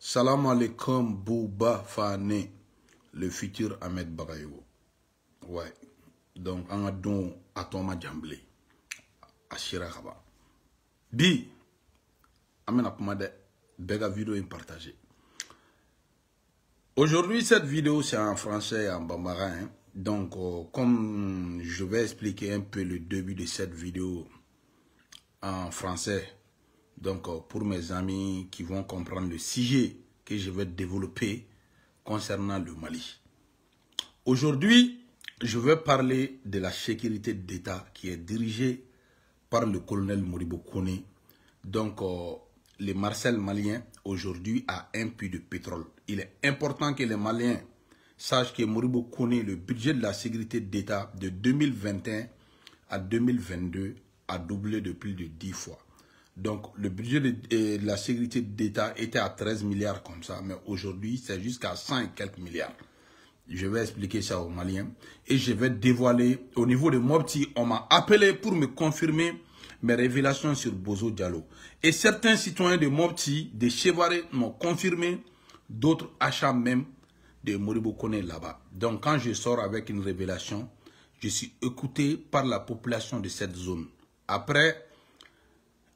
Salam alaikum Bouba Fane, le futur Ahmed Bagayogo. Ouais. Donc, on a don à Thomas Djamblé. À Chirakaba. Bi, Amena Kumade, Bega vidéo est partagée. Aujourd'hui, cette vidéo, c'est en français et en bambara. Hein. Donc, comme je vais expliquer un peu le début de cette vidéo en français. Donc, pour mes amis qui vont comprendre le sujet que je vais développer concernant le Mali. Aujourd'hui, je vais parler de la sécurité d'État qui est dirigée par le colonel Moribo Kone. Donc, le Marcel malien aujourd'hui a un puits de pétrole. Il est important que les Maliens sachent que Moribo Kone, le budget de la sécurité d'État de 2021 à 2022 a doublé de plus de 10 fois. Donc, le budget de la sécurité d'État était à 13 milliards comme ça, mais aujourd'hui, c'est jusqu'à 100 et quelques milliards. Je vais expliquer ça aux Maliens et je vais dévoiler, au niveau de Mopti, on m'a appelé pour me confirmer mes révélations sur Bozo Diallo. Et certains citoyens de Mopti, de Chevaré, m'ont confirmé d'autres achats même de Moribo Kone là-bas. Donc, quand je sors avec une révélation, je suis écouté par la population de cette zone. Après,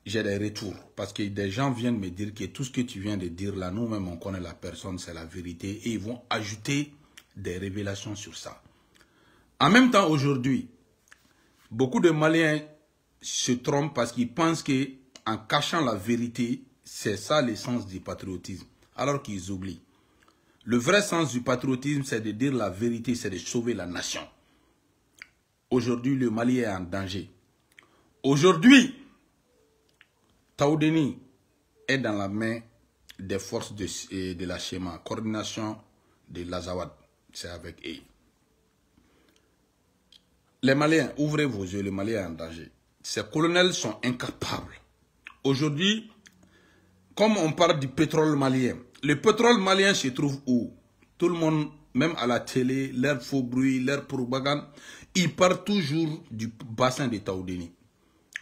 j'ai des retours parce que des gens viennent me dire que tout ce que tu viens de dire là, nous-mêmes on connaît la personne, c'est la vérité et ils vont ajouter des révélations sur ça. En même temps, aujourd'hui, beaucoup de Maliens se trompent parce qu'ils pensent que en cachant la vérité, c'est ça l'essence du patriotisme, alors qu'ils oublient. Le vrai sens du patriotisme, c'est de dire la vérité, c'est de sauver la nation. Aujourd'hui, le Mali est en danger. Aujourd'hui, Taoudeni est dans la main des forces de la Schéma, coordination de l'Azawad, c'est avec eux. Les Maliens, ouvrez vos yeux, les Maliens sont en danger. Ces colonels sont incapables. Aujourd'hui, comme on parle du pétrole malien, le pétrole malien se trouve où? Tout le monde, même à la télé, leur faux bruit, leur propagande, ils partent toujours du bassin de Taoudeni.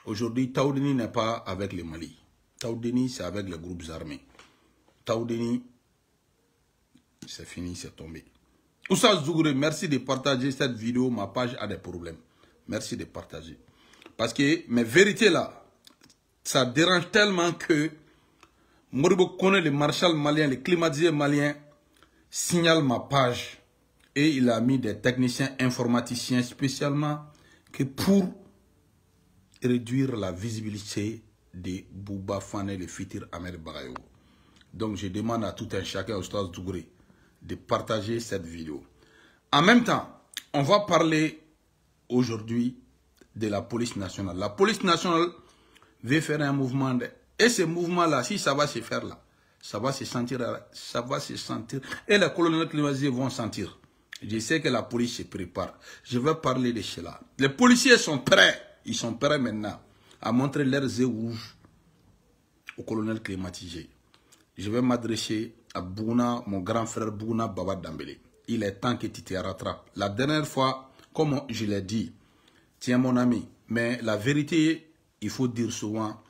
Aujourd'hui, Taoudeni n'est pas avec le Mali. Taoudeni, c'est avec les groupes armés. Taoudeni, c'est fini, c'est tombé. Oussa Zougouré, merci de partager cette vidéo. Ma page a des problèmes. Merci de partager. Parce que mes vérités là, ça dérange tellement que Moribo Kone, le marshal malien, le climatisé malien, signale ma page. Et il a mis des techniciens informaticiens spécialement que pour réduire la visibilité de Bouba Fane, le futur Ahmed Bagayogo. Donc je demande à tout un chacun, au Stade Dougré, de partager cette vidéo. En même temps, on va parler aujourd'hui de la police nationale. La police nationale veut faire un mouvement. Et ce mouvement-là, si ça va se faire là, ça va se sentir. Et les colonels climatisés vont sentir. Je sais que la police se prépare. Je vais parler de cela. Les policiers sont prêts. Ils sont prêts maintenant à montrer leurs yeux rouges au colonel climatisé. Je vais m'adresser à Bouna, mon grand frère Bouna Baba Dambélé. Il est temps que tu te rattrapes. La dernière fois, comme je l'ai dit, tiens mon ami, mais la vérité, il faut dire souvent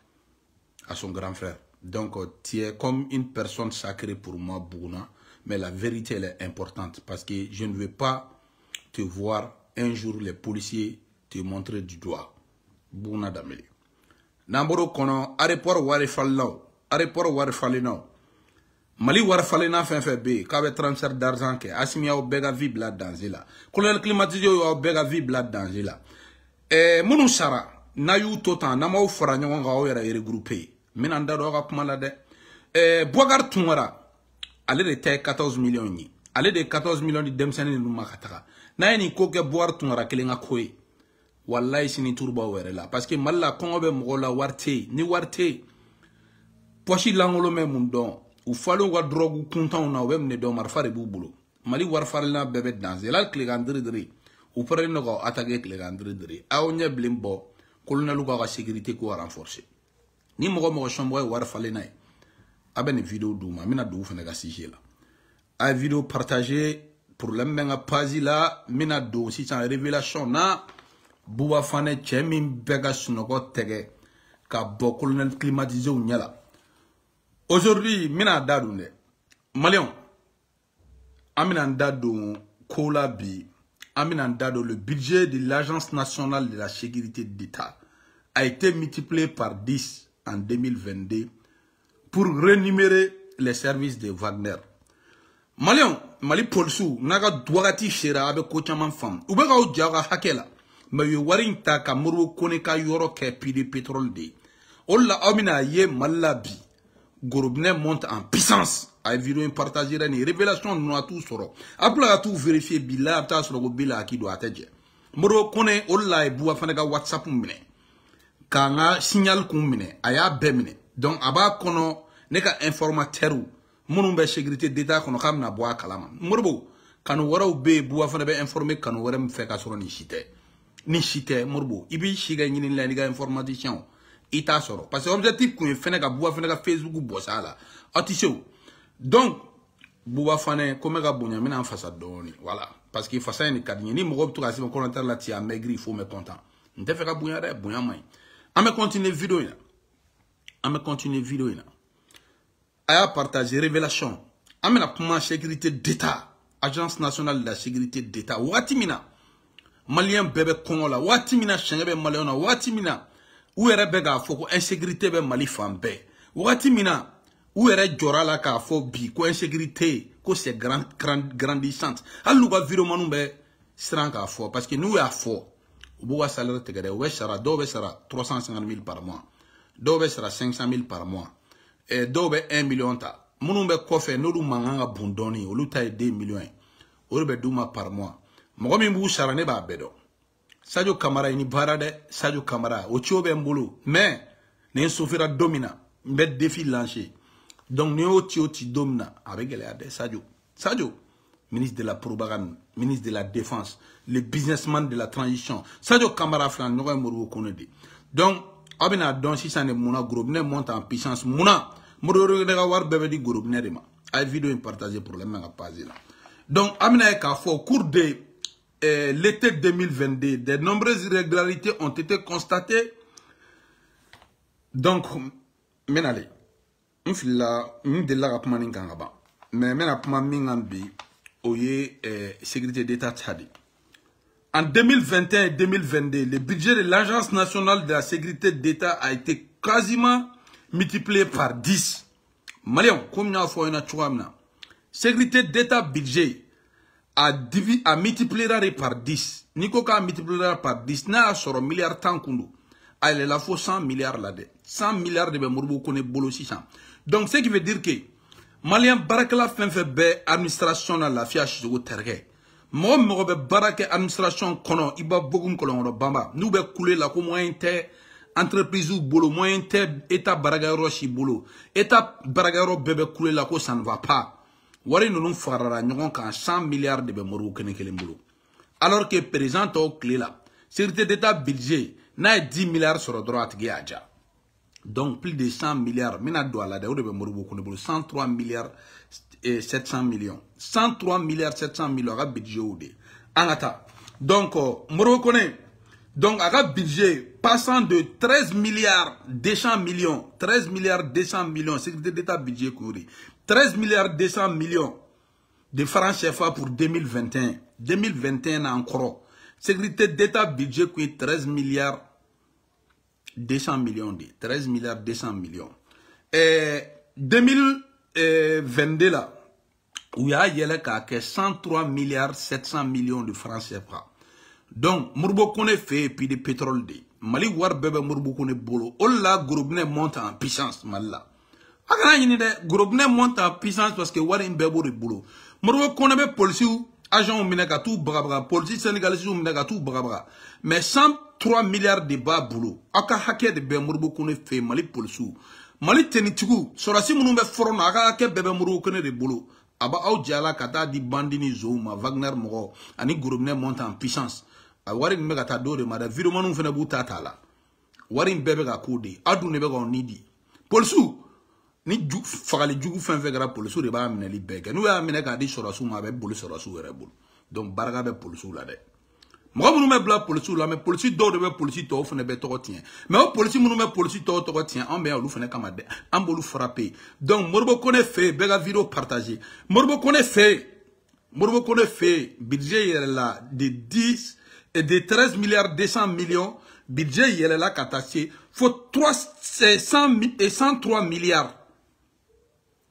à son grand frère. Donc, tu es comme une personne sacrée pour moi, Bouna, mais la vérité, elle est importante parce que je ne veux pas te voir un jour les policiers te montrer du doigt. Bouna Dambélé. Namboro kono, aéroport warifaleno. Mali warifalena fin B, kabe transfert d'argent ke, Assimia ou bega vi blad danger la. Colonel climatisé ou bega vi blad danger la. Mounou Sara, na yu totan, na ou fara nyon ga ou yara regroupé. Minanda do ga kuma la de. Boagar Tungara, ale de te 14 millions ni. Ale de 14 millions di demsene ni makataka. Na yeni koke Boagar Tungara kelenga koe. Wallahi sini turba were la parce que malla kongo be mo la warte ni warte pochi langolo me mundon ou falo wa drogue kuntan na wem ne do marfare bubulo mali warfare na bebe danse la clegandri ou pare no go attaquer clegandri aw nya blimbo colonel ko ga sécurité ko renforcer ni mo chambo warfale na aben vidéo duma mina do fene ga sigé la a vidéo partager pour l'emmenga page là mina do si sans révélation na Bouba Fane Tchemin Bega Sunogo Tege Ka bo colonel climatisé ou nyala. Aujourd'hui, mina dadoune. Malion, Aminandado Kolabi, Aminandado, le budget de l'Agence nationale de la sécurité d'État a été multiplié par 10 en 2022 pour rémunérer les services de Wagner. Malion, Mali Polsu, Naga Douagati Shera avec Kochaman Fam, Ubega Djaga Hakela, mais you warin ta Kamuru Koneka Yoro Kepi de pétrole de. Ola Amina Ye Malabi, Gorobne monte en puissance. A vidéo partagé les révélations nous a tout soro. Après a tout vérifié bila ta sur le bila qui doit être. Moro connaît Ola et Boua Fanega WhatsApp mine. Kanga signal kumine aya bemine. Donc aba kono neka informateur monumbe sécurité d'état kono kamna boa kalama. Morbo kanu wara be Boua Fanebe informer kanu wara mfeka soro ni chite. Ni chite morbo ibi shiga nyini la niga information. Ita soro parce que objectif qu'on fait neka Boua Fanega Facebook bossala. Atisho. Donc, Boua Fane, comme je l'ai dit, en face de voilà. Parce qu'il faut ça, il y a des gens qui ont commentaire là, tu as maigri, il faut me content. Je vais faire bouillir, bouillir, moi. On va continuer la vidéo. On va continuer la vidéo. On va partager révélation. On va pour la sécurité d'État, Agence nationale de la sécurité d'État. Watimina, Malien bébé Congola, Watimina, Chenebe Maliona, Watimina, où est Rebega, faut insécurité be Mali Fambe. Watimina. Où est Djorala ka fo bi ko insécurité ko c'est grandissante allu ba virement nous be sran ka fo parce que nous ya fo bu wa salaire tegere we sara do be sara 350 000 par mois do be sara 500 000 par mois et do be 1 million ta munu be ko fe no du manganga bundoni olu tay 2 millions olu be duma par mois mo mi bu sara ne ba bedo Sadio Camara ni barade Sadio Camara o chobe mbulu mais ne sofira domina be défi lancé. Donc, nous avons domina avec les Sadio, ministre de la propagande, ministre de la défense, le businessman de la transition. Sadio Camara Flan, nous avons connu. Donc, abina donc si ça ne mouna groupe ne monte en puissance mouna, mouro de avoir bébé di groupe ne dema. Ay vidéo partagée pour les mains à passer là. Donc, amina ka au cours de l'été 2022, de nombreuses irrégularités ont été constatées. Donc, menale. M'fila m'dela rapmani ngaba mais mena pma mingambi oye sécurité d'état tchadi. En 2021 et 2022, le budget de l'Agence nationale de la sécurité d'État a été quasiment multiplié par 10. Malion, comme nous avons fait une sécurité d'État budget a multiplié par 10. Niko ka multiplié par 10 na soro milliard tankundu. Elle la faut 100 milliards là-dedans. 100 milliards de Bemurbo connaît bolo 600. Donc, ce qui veut dire que Malien Barakala fait administration dans la fiache de terre. Moi, je Baraka administration kono iba bogum kolon bamba. Nous be couler la ko moyen te entreprise ou bolo moyen te état Baragaro chi bolo. État Baragaro bebe couler la ko ça ne va pas. Wari nous farara nyon kan 100 milliards de Bemurbo connaît kele bolo. Alors que présent au clé là. Sécurité d'état budget n'a 10 milliards sur le droit de Gaja. Donc, plus de 100 milliards. Mina doit la de 103 milliards et 700 millions. 103 milliards 700 millions à budget ou de. Anata. Donc, Moro connaît. Donc, à budget passant de 13 milliards 200 millions. 13 milliards 200 millions. Sécurité d'état budget couru. 13 milliards 200 millions de francs CFA pour 2021. 2021 encore. Sécurité d'état budget coûte 13 milliards 200 millions de 13 milliards 200 millions. Et 2022 là, où il y a 103 milliards 700 millions de francs CFA. Donc, Mourbo connaît fait puis de pétrole de. Mali war bébé Mourbo connaît bolo. Ola Gourobne monte en puissance Malla. Akana yini de Gourobne monte en puissance parce que war in bebo de boulot. Mourbo connaît police agent au Minagatou Brabra, police sénégalaise au Minagatou Brabra. Mais 103 milliards de bas boulot. Aka hake de Bemurbo kone fait Mali Polsou. Mali tenitigu. Sorasi mounoume foron aka hake bebe murbo kone de boulot. Aba au diala kata di bandini zouma, Wagner moro, ani gourobne monte en puissance. A warin megata do de mada, viromanou fene bouta tala. Warin bebe ga kode, adou nebe ga onidi. Polsou. Ni fagali jugu fin fegara Polsou de ba amene li bege. Nou ya amene ka di sorasu ma be bolo sorasu ere bolo. Donc barga be Polsou la de. Moi, je me bla police là, mais police d'or de police to fene be to tien. Mais au police nous met police to tien, on be ou fene kamade, on bolu frapper. Donc morbo connaît fait, bega vidéo partager. Morbo connaît fait budget il est là de 10 et de 13 milliards 200 millions, budget il est là catastrophe. Faut 103 milliards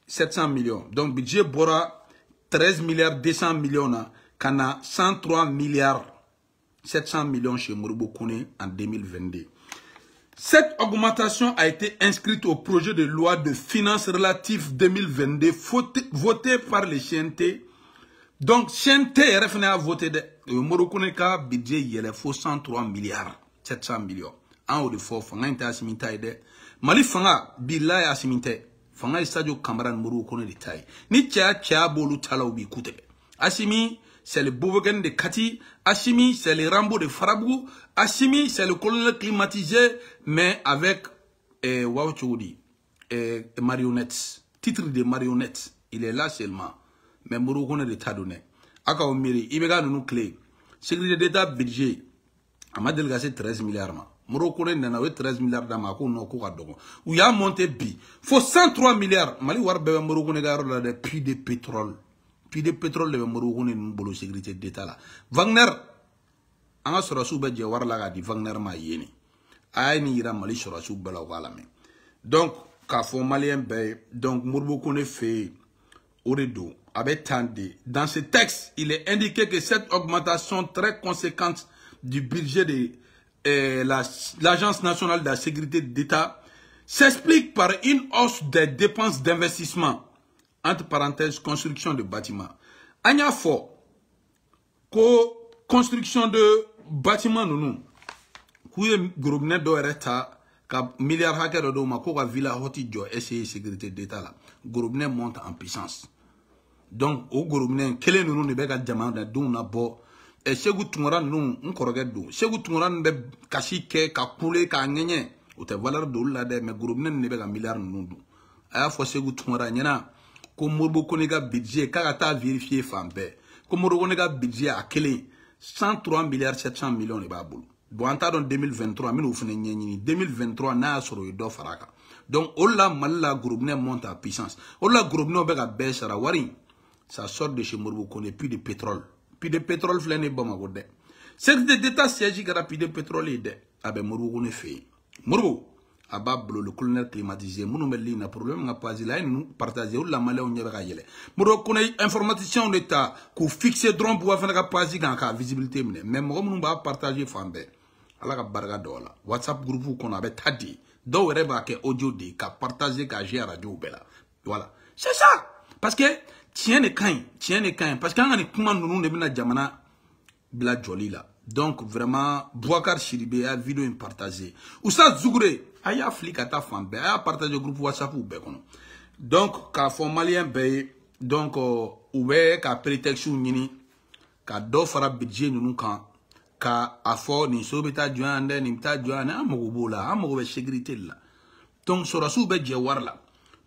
700 millions. Donc budget bora 13 milliards 200 millions na kana 103 milliards 700 millions chez Moribo Kone en 2022. Cette augmentation a été inscrite au projet de loi de finances relatif 2022 voté par les CNT. Donc, CNT RFN a voté de Moribo Kone ka budget il faut 103 milliards 700 millions. En haut de fort, fanga inte asimita ide. Mali fanga billahi asimite. Fanga isadio Cameroun Moribo Kone de taille. Ni tia bolu tala ubi kute. Asimi c'est le Bouvogen de Kati. Assimi, c'est le Rambo de Farabou. Assimi, c'est le colonel climatisé, mais avec marionnettes. Titre de marionnettes. Il est là seulement. Mais Moribo Kone de Tadone. Aka omiri, ibega nous clé. Sécurité d'État budget. Amadel Gassé 13 milliards. Moribo Kone n'a 13 milliards d'amako no ko kadogo. Où y a monté bi. Faut 103 milliards. Mali warbe Moribo Kone garo là de puits de pétrole. Puis de pétrole le Moribo Kone bolo sécurité d'État là. Wagner anga sorasu be je war la di Wagner ma yeni. Ay ni ira Mali sorasu bela wala me. Donc ka fo malien be donc Moribo Kone fait oredo avec tandé. Dans ce texte, il est indiqué que cette augmentation très conséquente du budget de l'Agence nationale de la sécurité d'État s'explique par une hausse des dépenses d'investissement. Entre parenthèses, construction de bâtiments. Anya fo, construction de bâtiments nous. Kouye grobne do ereta, ka milliard hacker do ma ko ka villa hoti jo essayer sécurité d'État là. Grobne monte en puissance. Donc au grobne kele nous ne be ka jama da dun na bo. E segu tungora nous nkoroge do. Segu tungora be kashi ke ka kule ka nyenye. O te valeur do la de mais grobne ne be ka milliard nous do. Aya fo segu tungora nyana. Comme Moribo Kone ka budget, quand tu as vérifié Fambe, comme Moribo Kone ka budget à quel 103 milliards 700 millions de babou. Bon, en 2023, nous faisons 2023, n'a soro do faraka. Donc, Ola Malala groupe monte en puissance. Ola groupe ne bega besara wari. Ça sort de chez Moribo Kone, puis de pétrole. Puis de pétrole flène bon agode. C'est d'État siège qui a puis de pétrole et de. Abe Moribo Kone fait. Moribo. Abablo le colonel climatisé munu meli na problème nga pas là nous partager ou la malé on yeba yele Moribo Kone information d'état ku fixer drone pour faire ka pas ka visibilité mais mo munu ba partager fambe ala ka barga dola WhatsApp groupe qu'on avait tadi do reba ke audio de ka partager ka gère radio bela voilà c'est ça parce que tien ne kain parce que on a kuma nous ne bina jamana bla joli là. Donc vraiment Bouakar Chiribé a vidéo partagée. Oussa Zougouré aya flika ta fambe aya partager groupe WhatsApp ou be kono. Donc ka fo malien be donc oube ka prétexte nyini ka do fara budget nous kan ka afo ni sobeta juande ni mta juane amogo la amogo be sécurité là. Donc sora sou be je warla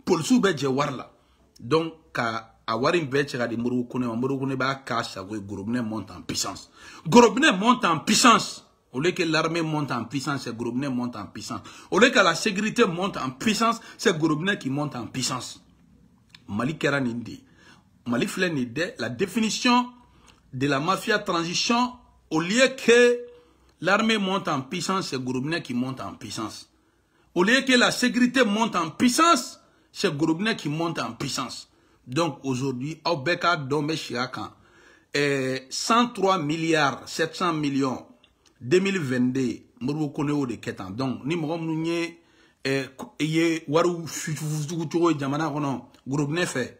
police be je warla. Donc ka Awarin Betchera de Moribo Kone ba cache Grobne monte en puissance. Grobne monte en puissance. Au lieu que l'armée monte en puissance, c'est Grobne monte en puissance. Au lieu que la sécurité monte en puissance, c'est Grobne qui monte en puissance. Mali Keranindi. Mali Flenide, la définition de la mafia transition, au lieu que l'armée monte en puissance, c'est Grobne qui monte en puissance. Au lieu que la sécurité monte en puissance, c'est Grobne qui monte en puissance. Donc aujourd'hui, au Beka Dombe Chiakan, 103 milliards 700 millions 2022, Moribo Kone de Ketan. Donc, ni mo mnye ye waru futu jamana kono groupe nefe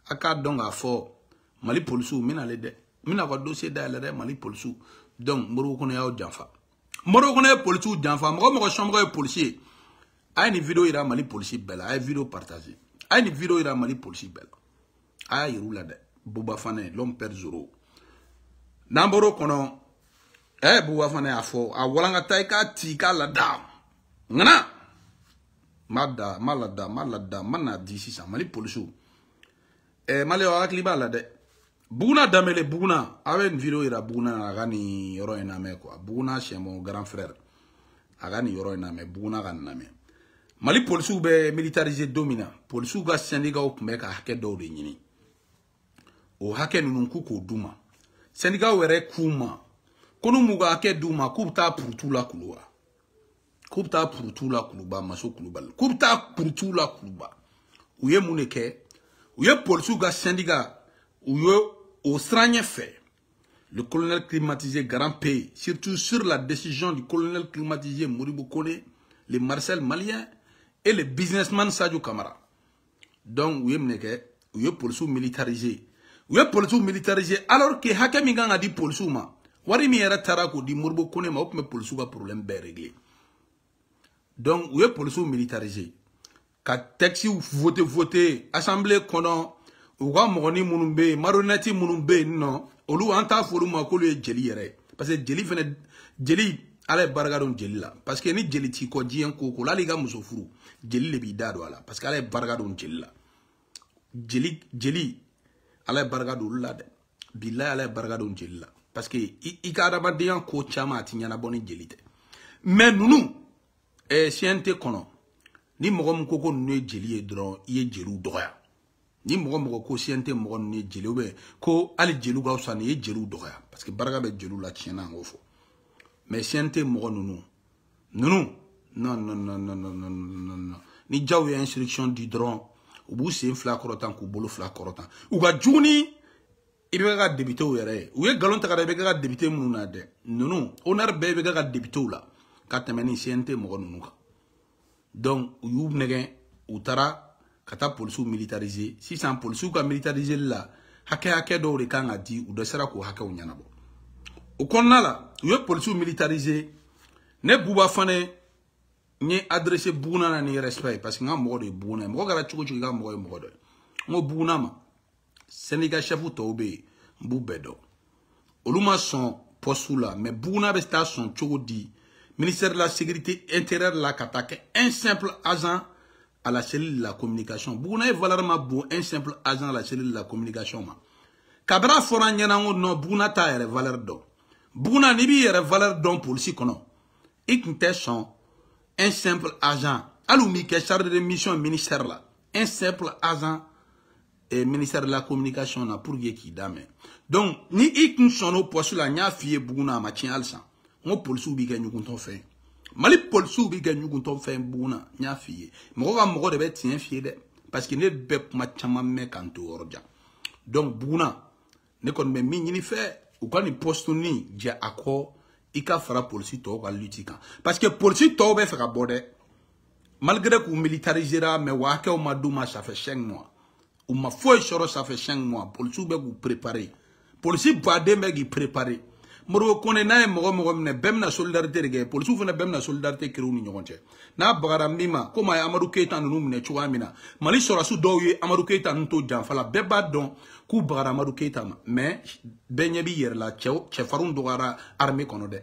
aka donc a fo Mali polisu mina lede mina ko dossier da le Mali polisu. Donc Moribo Kone ya janfa. Moribo Kone polisu janfa mo chambre policier. A une vidéo ira Mali policier bella, a une vidéo partagée. A une vidéo ira Mali policier bella. A yirula de Bouba Fane l'homme perd zéro namboro kono Bouba Fane a fo a walanga taika tika la da ngana malada mana disi sa Mali polisu Mali wa kliba la de Buguna Damele Buguna, avec une vidéo, il a Buguna, Agani, Yoro Ename, quoi. Buguna, c'est mon grand frère. Agani, Yoro Ename, Buguna, Ganame. Mali polisu be militarisé domina. Polisu ga syndicat ou kumbe ka hake do de nyini. O hake nunku ko duma. Syndicat were kuma. Kono muga hake duma kubta purtu la kuluwa. Kubta purtu la kuluba maso kulubal. Kubta purtu la kuluba. Ouye muneke. Ouye polisu ga syndicat. Ouye au stranye fait. Le colonel climatisé Grand Pays, surtout sur la décision du colonel climatisé Moribo Kone, les Marcel Maliens et les businessmen Sadio Kamara. Donc, oui, vous êtes police militarisé. Vous êtes police militarisé alors que Hakemigan a dit police. Wari mi yara tarako di Moribo Kone ma opme police va problème bien réglé. Donc, vous êtes police militarisé. Quand texte ou voter, assemblée konon, ou quoi moroni munumbe, maronnette munumbe non. Olu anta folu ma ko le jeli yere parce que jeli fene jeli ale barga don jeli la parce que ni jeli ti ko dien ko la liga muso furu jeli le bi dado ala parce que ale barga don jeli la jeli ale barga don la de billahi ale barga don jeli la parce que i ka da badian ko chama ti nyana boni jeli te mais nunu siente kono ni mogom ko ko nu jeli e dron ye jelu doya ni mogo ko siente mogo ni jeli be ko ali jelu ga usane ye jelu doya parce que barga be jelu la tiena ngofo mais siente mogo nunu non ni jaw ya instruction du drone ou bu se fla korotan ko bolo fla korotan ou ga juni ibe ga débité o yere ou ye galon ta ga be ga débité mununa de nunu onar be ga débité la ka temeni siente mogo nunu ka donc ou negen ou tara kata polisu militarisé si c'est un polisu ka militarisé là hake do re kan adi ou de sera ko hake onyanabo o konna la yo polisu militarisé ne buba fane ni adressé buna na ni respect parce que nga mo de buna mo gara chugo chugo mo de mo buna ma Sénégal chef to be mbubedo oluma son postula mais buna be station chugo di ministère de la sécurité intérieure la katake un simple agent à la cellule de la communication. Bouna est valeur bon un simple agent à la cellule de la communication. Kabra fora nyanango no bouna ta ere valeur don. Bouna nibi ere valeur don police kono. Iknte son un simple agent. Alumi ke chargé de mission ministère là. Un simple agent et ministère de la communication na pour qui dame. Donc ni ikn sono poste la nya fie bouna ma tien alsan. Ngo police ubi ke nyukunton fait. Mali polisu bi ganyu gunton fe buna nya fiye mogo de be tien fiye de parce que ne be ma chama me kanto orja donc buna ne kon me mi ni fe ou kan ni poste ni ja akko ika fara polisu to ka lutika parce que polisu to be fe ka bode malgré que militarisera mais wa ke o maduma ça fait 5 mois ou ma foi choro ça fait 5 mois polisu be vous préparer polisu ba de me gi préparer Moro kone na mogo mne bemna solidarité rege polisu fana bemna solidarité kiru ni nyogonche na bagara mima ko ma Amadou Keita nunu mne chwa mina mali sora su doye Amadou Keita nto janfala beba don ku bagara Amadou Keita ma mais benye bi yer la chefarun dogara armée kono de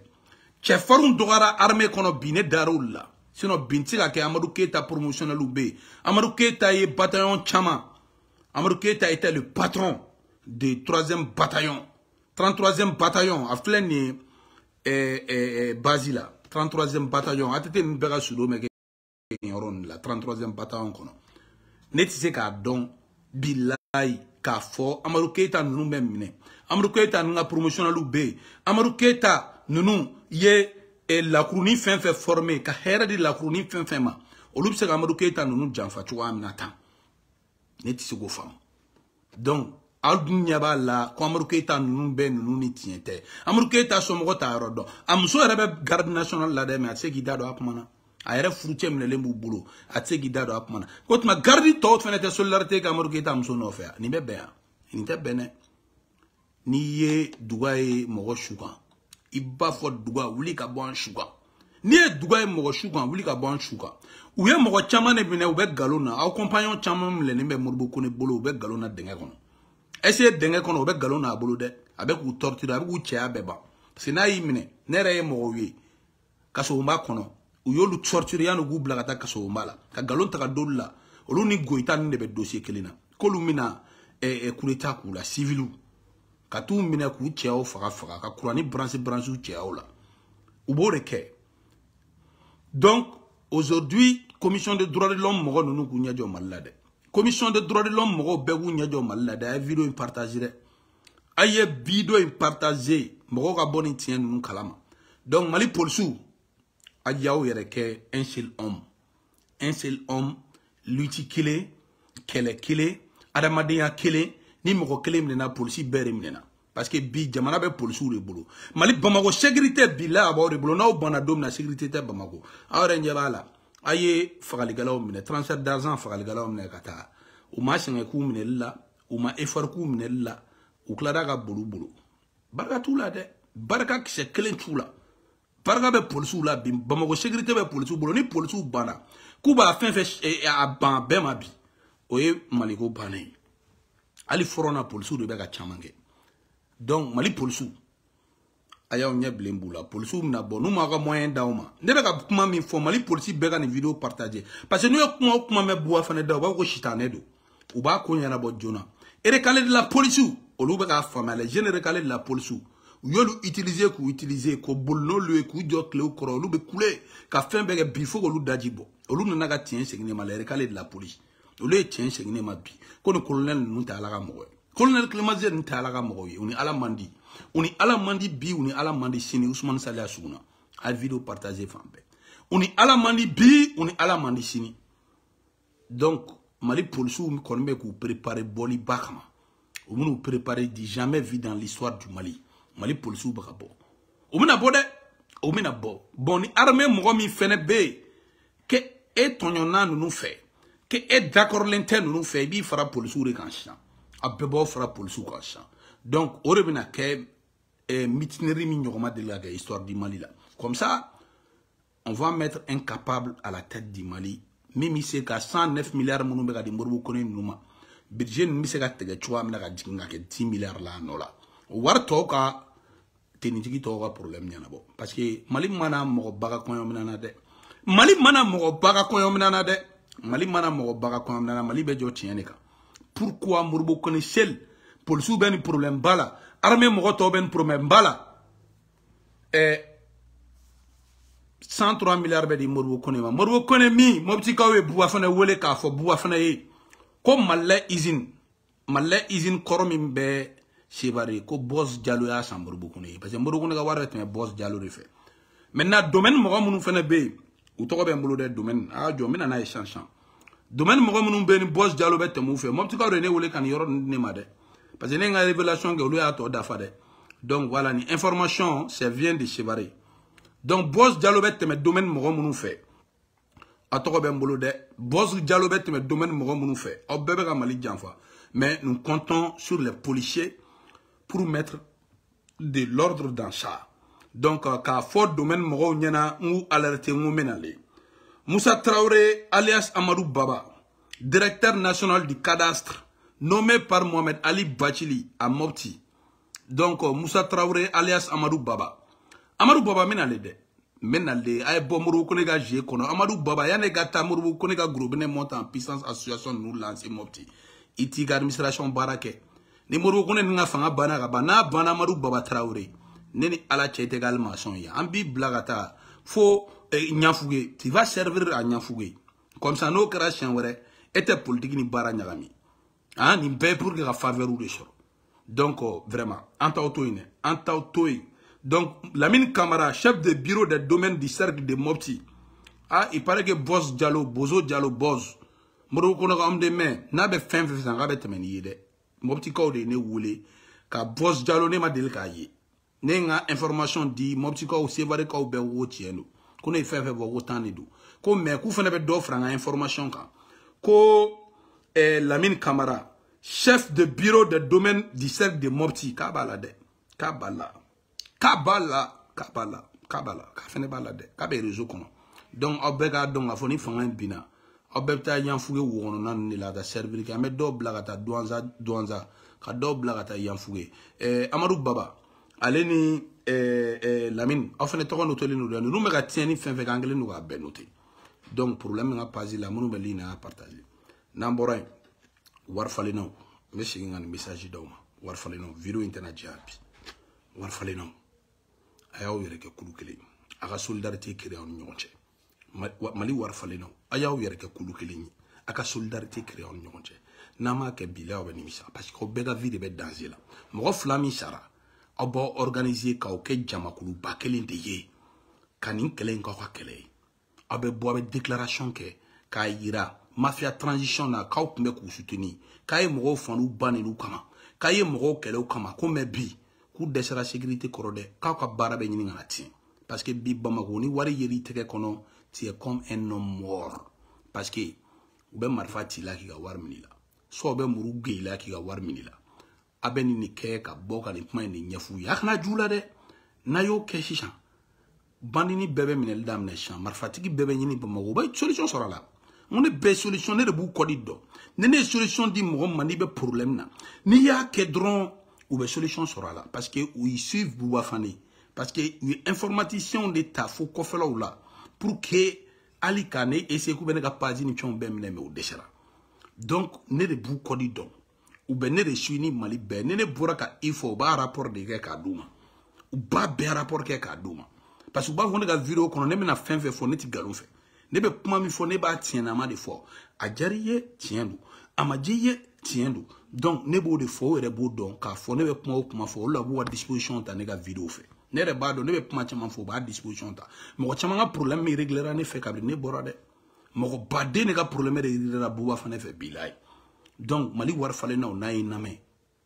chefarun dogara armée kono bine darulla sinon binti ka ke Amadou Keita promotionnel ube Amadou Keita ye bataillon chama Amadou Keita était le patron du 3e bataillon 33e bataillon a fleni Basila 33e bataillon a tete mbega sudo meke yoron la 33e bataillon kono neti se ka don billahi ka fo Amadou Keita nunu memne Amadou Keita nga promotionnel be Amadou Keita nunu ye la cruni fin fait formé ka hera di la cruni fin ma olu se ka Amadou Keita nunu janfa chwa amna tan neti se go fam donc Aldunya ba la ko Amadou Keita nunu be nunu ni tiente Amadou Keita so mo ta rodo amso rebe garde national la de me atse gidado apmana ayere fruité me lembu bulo atse gidado apmana ko tuma garde to fenete solidarité ka Amadou Keita amso no fe ni bebe ni te bene ni ye dugaye mo shuka iba fo duga wuli ka bon shuka ni ye dugaye mo shuka wuli ka bon shuka ou ye mo chama ne bine ou be galona au compagnon chama me le nimbe morbo ko ne bolo be galona denga kono essayer dengue kono obe galon na bolo de avec ou torture avec ou tia beba c'est na yimine nere mo wi kaso mba kono ou yolu torture yanu gu blaga ta kaso mbala ka galon ta dolla olu ni goita ne be dossier kelina kolumina kuleta kula civilu ka t'u minɛ k'u cɛw faga ka kurani branche u cɛw la u b'o de kɛ. Donc aujourd'hui commission de droits de l'homme mɔgɔ ninnu k'u ɲɛjɔ Mali la dɛ. Commission de droits de l'homme mɔgɔw bɛɛ k'u ɲɛjɔ Mali la dɛ. A ye vidéo in partager dɛ. A ye vidéo in partager mɔgɔw ka bɔ ni tiɲɛ ninnu kalama. Donc Mali policiers a y'aw yɛrɛ kɛ un seul homme lutte kelen kɛlɛ kelen adamadenya kelen ni mɔgɔ kelen minɛna polisi bɛɛ de minɛna parce que bi jamana bɛ polisiw de bolo. Mali Bamako sécurité bi la a b'aw de bolo n'aw banna don min na sécurité tɛ Bamako aw yɛrɛ ɲɛ b'a la a ye fagalikɛlaw minɛ transfert d'argent fagalikɛlaw minɛ ka taa u ma sɛgɛn k'u minɛli la u ma effort k'u minɛli la u tilara ka bolo barika t'u la dɛ barika kisɛ kelen t'u la barika bɛ polisiw la bi Bamako sécurité bɛ polisiw bolo ni polisiw banna k'u b'a fɛn fɛn a ban bɛɛ ma bi o ye Maliko bannen ye hali fɔrɔna polisiw de bɛ ka caman kɛ donc Mali polisiw a y'aw ɲɛ bilen b'u la polisiw bɛna bɔ n'u m'a ka moyen d'aw ma ne bɛ ka kuma min fɔ Mali polisi bɛɛ ka nin vidéo partager parce que n'u ye kuma o kuma mɛn buwa fana da u b'a fɔ ko sitanɛ don u b'a ko ɲɛnabɔ joona recalé de la polisiw olu bɛ k'a faamuya les jeunes recalés de la polisiw u y'olu utiliser k'o boli n'olu ye k'u jɔ tilew kɔrɔ olu bɛ kule ka fɛn bɛɛ kɛ bi fo k'olu daji bɔ olu nana ka tiɲɛ segin ne ma les recalés de la police olu ye tiɲɛ segin ne ma bi ko ni colonel ninnu tɛ Ala ka mɔgɔ ye colonel Clémenceau ninnu tɛ Ala ka mɔgɔ ye u ni Ala man di bi u ni Ala man di sini Ousmane Saliya Suguna a ye vidéo partager fan bɛɛ u ni Ala man di bi u ni Ala man di sini donc Mali policiers kɔni bɛ k'u préparer bɔli ba kama u bɛn'u préparer du jamais vu dans l'histoire du Mali policiers bɛ ka bɔ u bɛna bɔ dɛ u bɛna bɔ bon ni armée mɔgɔ min fɛnɛ bɛ yen que e tɔɲɔnna ninnu fɛ que e d'accordlen tɛ ninnu fɛ i b'i fara policiers de kan sisan a bɛɛ b'aw fara policiers kan sisan donc o de bɛna kɛ mutinerie min ɲɔgɔnma deli ka kɛ histoire du Mali la comme ça on va mettre un capable à la tête du Mali min bɛ se ka 109 milliards minnu bɛ ka di Modibo Kone ninnu ma budget ninnu bɛ se ka tigɛ cogoya min na ka jigin ka kɛ 10 milliards la a nɔ la o wari tɔw ka tenitigi tɔw ka problème ɲɛnabɔ parce que Mali mana mɔgɔ baga kɔɲɔ minɛ na dɛ Mali mana mɔgɔ baga kɔɲɔ minɛ na dɛ Mali mana mɔgɔ baga kɔɲɔ minɛ na Mali bɛ jɔ tiɲɛ de kan pourquoi Modibo Kone seul policiers bɛ ni problème ba la armée mɔgɔ tɔw bɛ ni problème ba la 103 milliards bɛ di Modibo Kone ma Modibo Kone min mobitikaw ye buwa fana wele k'a fɔ buwa fana ye ko Malilɛ usine kɔrɔ min bɛ Sebare ko Boss Diallo y'a san Modibo Kone ye parce que Modibo Kone ka wari bɛ tɛmɛ Boss Diallo de fɛ maintenant domaine mɔgɔ minnu fana bɛ yen u tɔgɔ bɛ n bolo dɛ domaine a jɔ n bɛna n'a ye sisan domaine mɔgɔ minnu bɛ yen ni Boss Diallo bɛ tɛmɛ u fɛ mobitikaw de ne wele ka nin yɔrɔ ninnu di ne ma dɛ parce que ne ka révélation kɛ olu y'a tɔ dafa dɛ donc voilà ni information ça vient de Sebare donc Boss Diallo bɛ tɛmɛ domaine mɔgɔ minnu fɛ a tɔgɔ bɛ n bolo dɛ Boss Diallo bɛ tɛmɛ domaine mɔgɔ minnu fɛ aw bɛɛ bɛ ka Mali janfa mais nous comptons sur les policiers pour mettre de l'ordre dans ça donc k'a fɔ domaine mɔgɔw ɲɛna n k'u alerter n ko n bɛna le Moussa Traoré alias Amadou Baba directeur national du cadastre nommé par Mohamed Ali Bachili à Mopti donc Moussa Traoré alias Amadou Baba mena le dɛ mena le a ye bɔ Modibo Kone ka jeu kɔnɔ Amadou Baba yanni ka taa Modibo Kone ka groupe ne monte en puissance association ninnu lancer Mopti i t'i ka administration baara kɛ ni Modibo Kone nin ka fanga banna ka ban n'a banna Amadou Baba Traoré ne ni Ala cɛ tɛ k'ale maçon ye an b'i bila ka taa fo Ɲafuge tu vas servir à Ɲafuge comme ça n'o kɛra siɲɛ wɛrɛ e tɛ politique ni baara ɲagami nin bɛɛ pour que ka faveur de sɔrɔ donc vraiment an t'aw to yen dɛ an t'aw to yen donc Lamine Camara chef de bureau des domaines du cercle de Mopti il paraît que Boss Diallo Bozo Diallo Boz Modibo Kone ka homme de main n'a bɛ fɛn fɛn san k'a bɛ tɛmɛ ni ye dɛ Moptikaw de ye ne wele ka Boss Diallo ne ma deli k'a ye ne n ka information di Moptikaw Sevarekaw bɛɛ wo tiɲɛ don ko ne ye fɛn fɛn fɔ ko tan de don ko mais k'u fana bɛ dɔ fara n ka information kan ko Lamine Camara chef de bureau des domaines du cercle de Mopti k'a b'a la dɛ k'a fɛnɛ b'a la dɛ k'a bɛ réseau kɔnɔ donc aw bɛɛ k'a dɔn k'a fɔ ni fanga in binna aw bɛɛ bɛ taa Ɲafuge wo kɔnɔna ninnu de la ka taa servir kɛ an bɛ dɔw bila ka taa Douanza ka dɔw bila ka taa Ɲafuge Amadou Baba ale ni Lamine aw fɛnɛ tɔgɔ notelen don dɛ ninnu bɛ ka tiɲɛni fɛn fɛn kɛ an kɛlen don k'a bɛɛ noter donc problème min ka page la minnu bɛ ligne na y'a partager n'an bɔra yen wari falennaw n bɛ segin ka nin message d'aw ma warfaleno vidéo internet jabi warfaleno ayaw yere ke kulu kelen aga solidarité créer en ñonche mali warfaleno ayaw yere ke kulu kelen aka solidarité créer en ñonche nama ke bila wa nimisa parce que bega vie de be danger la mo flami sara abo organiser ka o ke jamakulu ba kelen de ye kanin kelen ka ka kelen abe bo abe déclaration ke ka yira mafia transition na ka o kumbe ku soutenir ka ye mo fanu banelu kama ka ye mo kele kama ko me bi ku desera sécurité korode ka ka bara be nyini ngana tin parce que bi bamako ni wari yeri teke kono tu es comme un homme mort parce que be marfati la ki ga war minila so be muru geila ki ga war minila abeni ni ke ka boka ni kuma ni nyafu ya kana jula de na yo ke shisha bandini bebe minel dam ne chan marfatiki bebe nyini bamako ba solution sera là on est be solution ne de bu kodi do ne solution di mo mani be problème na ni ya ke dron ou be solution sera là parce que ils suivent Bouba Fani parce que informaticien d'état faut ko fela ou là pour que ali kane et c'est ku be ne ka page ni chon be mine me o desera donc ne de bu kodi do ou ben ne de suini mali be ne boraka il faut ba rapport de ke ka duma ou ba be rapport ke ka duma parce que ba wona ga vidéo kono ne me na fin fo ne ti galon fe ne be kuma mi fo ne ba tiena ma de fo a jariye tiendu amajiye tiendu donc ne bo de fo ere bo don ka fo ne be kuma fo la bo wa disposition ta ne ga vidéo fe ne re ba do ne be kuma chama fo ba disposition ta mo chama ga problème mi régler ne fe ka ne bora de mo ba de ne ga problème de la Bouba Fani fe bilay donc mali war fale na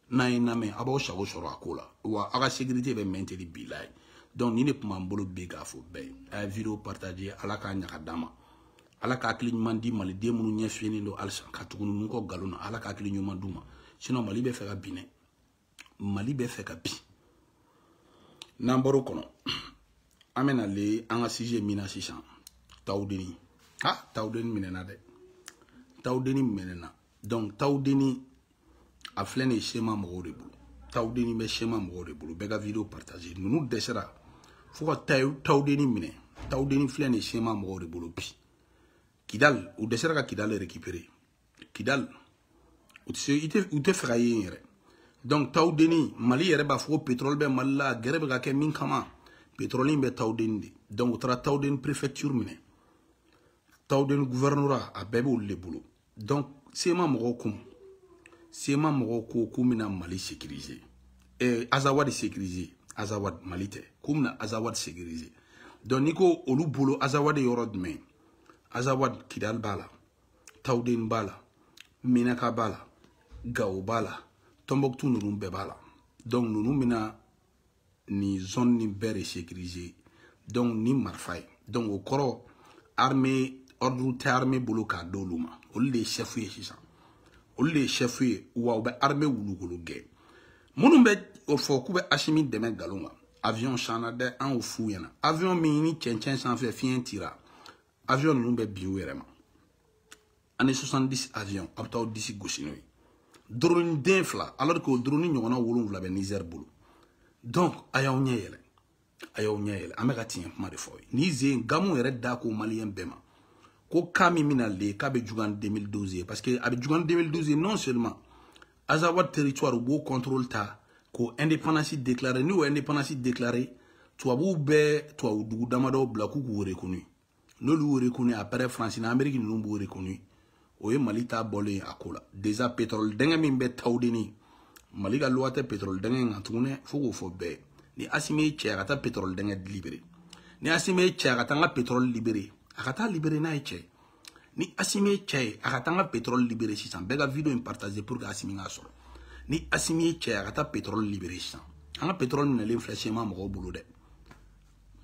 na iname abo shago shoro akola wa aga sécurité be maintenir bilay donc ni ne kuma mbolo be ga fo be a vidéo partager ala ka nyaka dama ala ka akili ɲuman di mali den minnu ɲɛ fiyeni do alisa ka tuguni nun kɔ galon na ala ka akili ɲuman d'u ma sinon mali bɛ fɛ ka bin dɛ mali bɛ fɛ ka bin n'an bɔr'o kɔnɔ an bɛ nale an ka sujet min na sisan Tawudeni Tawudeni minɛna dɛ Tawudeni minɛna donc Tawudeni a filɛ nin ye sema mɔgɔw de bolo Tawudeni bɛ sema mɔgɔw de bolo bɛɛ ka vidéo partager ninnu dɛsɛra fo ka Tawudeni minɛ Tawudeni filɛ nin ye sema mɔgɔw de bolo bi Kidal ou desera ka Kidal récupérer Kidal ou te fera yere donc Tawudeni Mali yere ba fo pétrole be malla gere be ka ke min kama pétrole be Tawudeni donc ou tra Tawudeni préfecture mine Tawudeni gouvernorat a bebe ou le boulot donc c'est ma moko kumina Mali sécurisé et Azawad sécurisé Azawad Malite kumina Azawad sécurisé donc niko olu boulot Azawad yorod men Azawad Kidal bala Tawudeni bala Minaka bala Gao bala Tombouctou nous bala donc nous mina ni zone ni bere sécurisé donc ni marfay donc au koro armée ordre armée bolo ka doluma o le chef ye sisan o le chef ye wa be armée wulugulu ge munun be o fo ku be Assimi deme galonga avion chanade an o fu yana avion mini tchenchen sans faire fien tira avion nous be biwérema année 70 avion abtaw disi gosinoy drone d'infla alors que drone ñona wolum la be Niger bulu donc ayaw ñeyele ameka tien kuma de foy ni ze gamu yere da ko malien bema ko kami minale ka be jugan 2012 parce que avec jugan 2012 non seulement Azawad territoire bo contrôle ta ko indépendance déclarée ni ou indépendance déclarée toi ou dugu damado blaku ko reconnu nolu reconnu après France na Amérique nous bo reconnu o ye Mali ta bolé akola déjà pétrole denga min be Tawudeni Mali ga loi te pétrole denga ngatune foko fo be ni Assimi tchera pétrole denga libéré ni Assimi tchera nga pétrole libéré akata libéré na eche ni Assimi tchera akata nga pétrole libéré sisan bega vidéo en partager pour que Assimi nga soro ni Assimi tchera akata pétrole libéré sisan nga pétrole na l'inflation mo bolo de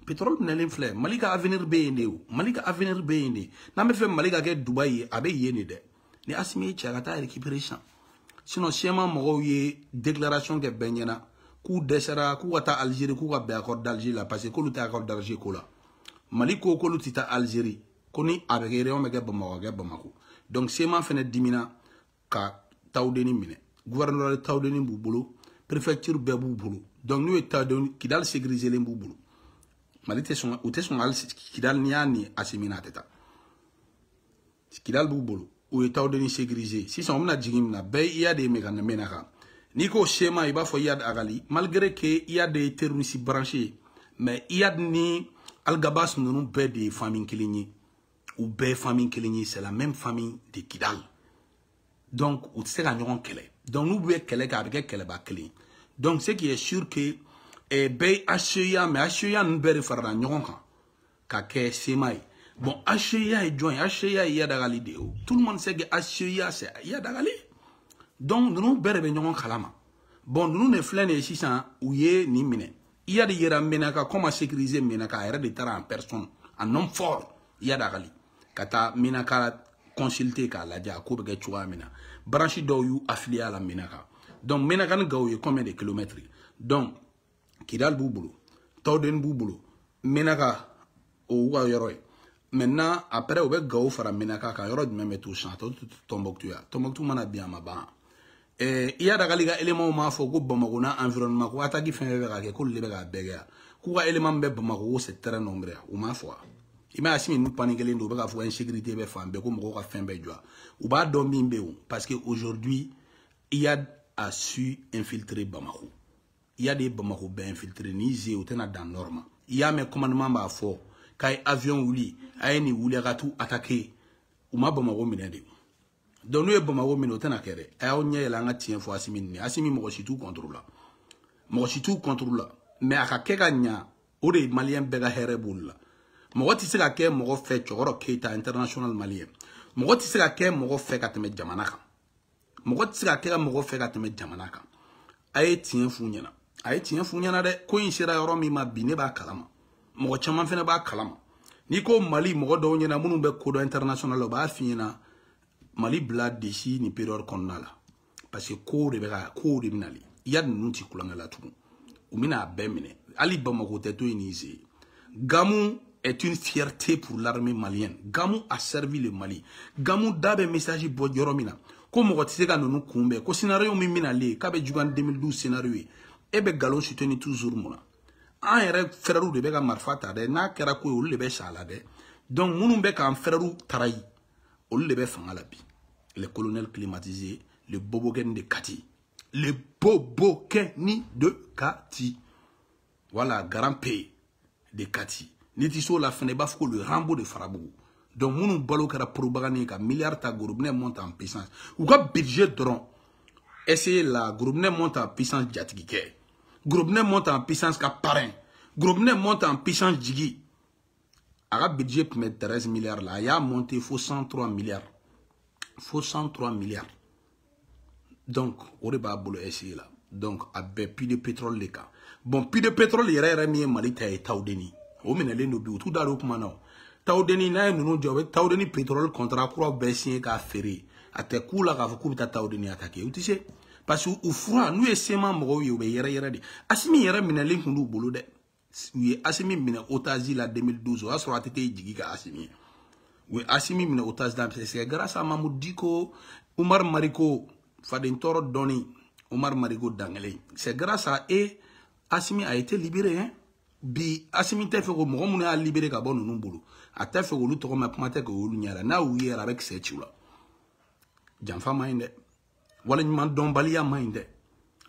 pétrole na l'inflation Mali ka avenir be inde na me fe Mali ka ke Dubai abe yene de ni Assimi tchera akata récupération sinon schéma mo ye déclaration ke benyana ku desera ku wata Algérie ku ka be accord d'Alger la parce que lu ta accord d'Alger ko la Mali ko lu tita Algérie koni avec réew me ke Bamako donc sema fene dimina ka Tawudeni mine gouverneur Tawudeni bu bolo préfecture be bu bolo donc nous Tawudeni Kidal sécuriser le bu bolo Mali te son al Kidal niani Assimina teta Kidal bu bolo ou Tawudeni sécuriser si son na jigim na be iya de me kan menaka Nico schéma, il va faut Iyad Agali, malgré qu'il y a des terroristes branchés, mais Iyad ni Al-Gabas nous paie des familles Kiligny, ou des familles Kiligny, c'est la même famille de Kidal. Donc, on sait qu'on a Kele. Donc, nous voulons Kele ba Kele. Donc, ce qui est sûr que, Bey HCA, mais HCA nous voulons faire un yon Kake Semai. Bon, HCA est joint, HCA Iyad Agali de haut. Tout le monde sait que HCA c'est Iyad Agali. Donc, nous avons kalama. Bon, nous ne flânons ici sans ouye ni mine. Il y a des yera menaka, comment sécuriser menaka, il y a des terrains en personne, un homme fort, il y a d'agali. Kata menaka consulter ka la dia, ko bege chua mena. Branchi do you affilié à la menaka. Donc, menaka ne gaouye combien de kilomètres? Donc, Kidal Bouboulou, Tauden Bouboulou, menaka, au Wayoroi. Maintenant, après, on va gaou faire menaka, quand il y aura du même tout chant, Tombouctou, Tombouctou mana bien ma ban. Il y a des éléments où il faut que Bamagona environnement, ou attaquer fin avec que le béga béga. Quoi élément Bamako, c'est très nombreux, ou ma foi. Il m'a assis une panique, il y a une sécurité de femmes, comme on a fait un béjoa. Ou pas dormir, parce qu'aujourd'hui, il y a à su infiltrer Bamako. Il y a des Bamako bien infiltrés, ni zé ou tena dans norme. Il y a mes commandements à fort. Quand avion ou li, aïe ni ou les ratou attaquer, ou ma Bamako minade. Donc nous Bamako minote na kere. On y a la tien fois Assimi. Assimi mo tout contrôle. Mo tout contrôle. Mais à keka nya, ore malien bega hereboul. Mo ti se ka ke mo fait choro Keita international malien. Mo ti se ka ke mo fait kateme jamanaka. Mo ti se ka ke mo fait kateme jamanaka. Aye tien funyana. Aye tien funyana de ko insira yoro mi ma bine ba kalama. Mo chama fene ba kalama. Ni ko Mali mo do nyana munu be kodo international ba finyana. Mali blad d'ici ni période qu'on a là. Parce que cours de minali. Il y a de nous qui coulent là tout. Ou mina bemine. Ali Bamako teto inise. Gamou est une fierté pour l'armée malienne. Gamou a servi le Mali. Gamou dabe message bo yoromina. Comme on tise ka nous kumbe. Ko scénario mi minali. Kabe jugan 2012 scénario. Ebe galon soutenir toujours mona. En ere frère de bega marfata de na kera ko le be shala de. Donc munu be ka frère tarai. Les colonels climatisés, le bobogen de Kati. Le bobokeni de Kati. Voilà, grand pays de Kati. Nitiso la fenebafko le Rambo de Farabou. Donc, mon balo kera propagande ka milliard ta groupne monte en puissance. Ou ka budget dron. Essayez la groupne monte en puissance diatique. Groupne monte en puissance ka parrain. Groupne monte en puissance djigi. Le budget pour mettre 13 milliards là, il a monté, il faut 103 milliards. Il faut 103 milliards. Donc, on va essayer là. Donc, avec plus de pétrole les cas. Bon, plus de pétrole, il y a mis Malita et Taoudeni. On mène les nobles, tout dans le maintenant. Taoudeni, nous avons Taoudeni pétrole contre la croix baissée qu'à ferrer. À tes coups là, qu'à couper ta Taoudeni attaqué. Tu sais, parce qu'au froid, nous essayons de faire des choses. Assimi, il y a mis les nous boulot de. Oui, Assimi mine Otazi la 2012, a sur la tête Djigika Assimi. Oui, Assimi mine Otazi dans c'est grâce à Mamoud Diko, Omar Mariko, Fadentoro Doni, Omar Mariko Dangele. C'est grâce à eux, Assimi a été libéré. Hein? Bi Assimi te fait que mon a libéré Gabon ou Numbulu. A te fait que l'autre comme a que l'union na ou hier avec cette chula. Janfa mainde. Wala nyuma dombalia mainde.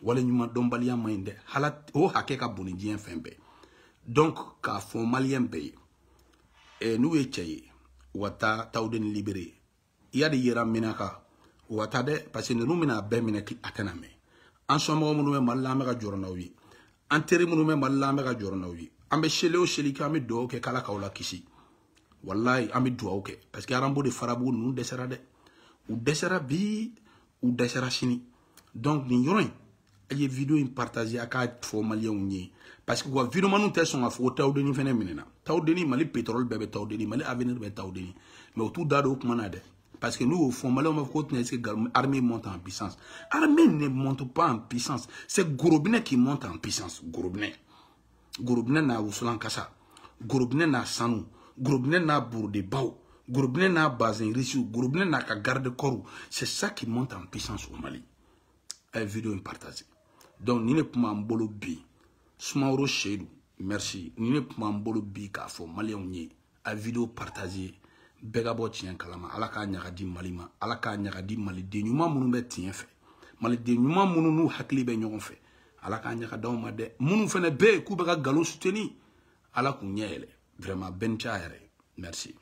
Wala nyuma dombalia mainde. Halat o hakeka bonidien fembe. Donc, quand on malien paye, et nous étions, wata taouden libéré. Il y a des yéram menaka, wata de, parce que nous mena ben menaki atename. En ce moment, nous sommes malamega journaoui. En terre, nous sommes malamega journaoui. Ambe chele o cheli kame do ke kala kaula kisi. Wallahi, ambe doa ok. Parce que arambo de farabou nous desera de. Ou desera bi, ou desera chini. Donc, nous y'aurons. Il y a une vidéo qui partagée à 4 fois malien ou parce que la vidéo nous teste on a fait Taoudeni phénomène. Taoudeni Mali pétrole bébé Taoudeni Mali avenir bébé Taoudeni. Mais autour d'ado manade. Parce que nous au fond Mali on va continuer que l'armée monte en puissance. L'armée ne monte pas en puissance. C'est Gourobine qui monte en puissance. Gourobine. Gourobine na Ouslan Kassa. Gourobine na Sanou. Gourobine na Bourde Bao. Gourobine na Bazin Rissou. Gourobine na Garde Korou. C'est ça qui monte en puissance au Mali. La vidéo est partagée. Donc, nous ne pouvons pas mbolo bi. Soumaoro Cheidou, merci. Nous ne pouvons pas mbolo bi k'a fɔ Malien ye. A vidéo partagée. Bɛɛ ka bɔ tiɲɛ kalama. Ala k'a ɲaga di Mali ma. Ala k'a ɲaga di Maliden ɲuman minnu bɛ tiɲɛ fɛ. maliden ɲuman minnu n'u hakili bɛ ɲɔgɔn fɛ ala k'a ɲɛ ka d'aw ma dɛ minnu fana bɛ yen k'u bɛ ka galon soutenir ala k'u ɲɛ yɛlɛ vraiment bɛɛ ni ca yɛrɛ merci